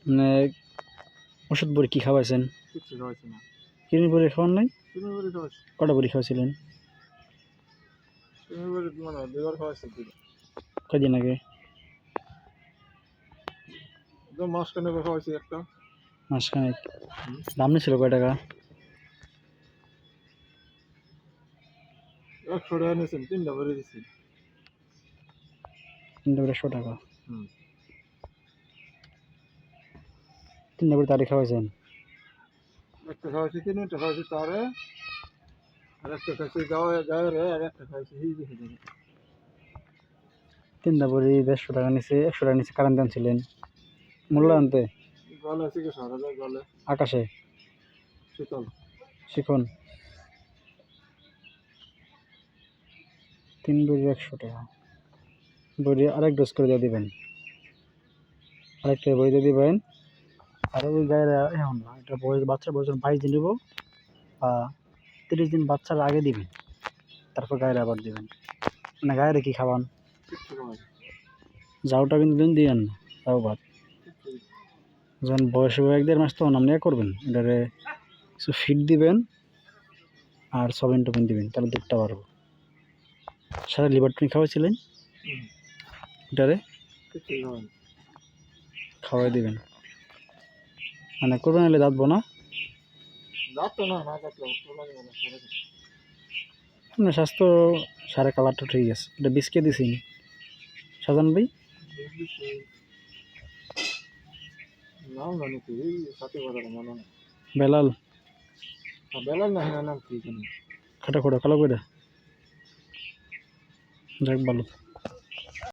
মানে ওষুধ বড়ি কি খাওয়াইছেন? কিডনি বড়ি খাওয়ান নাই? কটা বড়ি খাওয়াইছিলেন? কয়দিন আগে? মাসখানেক। দাম নিয়েছিল কয় টাকা? 100 টাকা নিয়েছেন, 3টা ভরে দিছি। 3টা করে 100 টাকা। 3টা করে তারিখ খাওয়াইছেন? একটা খাওয়াইছি কিনে, একটা খাওয়াইছি তারে, আর একটা খাইছি গায়ে, আর একটা খাইছি এই দেখে। 3টা বড়ি 150 টাকা নিছে, 100 টাকা নিছে। কারেন্ট দাম ছিলেন মূল্য আনতে গলে চিকিৎসা করা যায়, গলে আকাশে শীতল শিখন 3 বড়ি 100 টাকা। বড়ি আরেক ডোজ করে দিয়ে দিবেন, আরেকটা বড়ি দিয়ে দিবেন। আর ওই গায়ের এখন না, এটা বয়স বাচ্চার বয়স 22 দিন দিব বা 30 দিন বাচ্চার আগে দিবেন, তারপর গায়ের আবার দিবেন। মানে গায়ের কি খাওয়ান? যাওটা কিন্তু দিন দিয়েন না, তাও বাদ। যখন বয়স হবে 1-1.5 মাস তখন আপনি করবেন, এটারে কিছু ফিড দিবেন আর সবিন টবিন দিবেন, তাহলে দুধটা বাড়বো। সারা লিভার টনিক খাওয়াইছিলেন, এটারে খাওয়াই দিবেন। মানে কোরবানি হলে দাঁতবো না, আপনার স্বাস্থ্য সারা কালারটা ঠিক আছে। এটা বিস্কে দিছি সাজান ভাই, বেলাল না খাটা খোটা কালো করে যাক ভালো।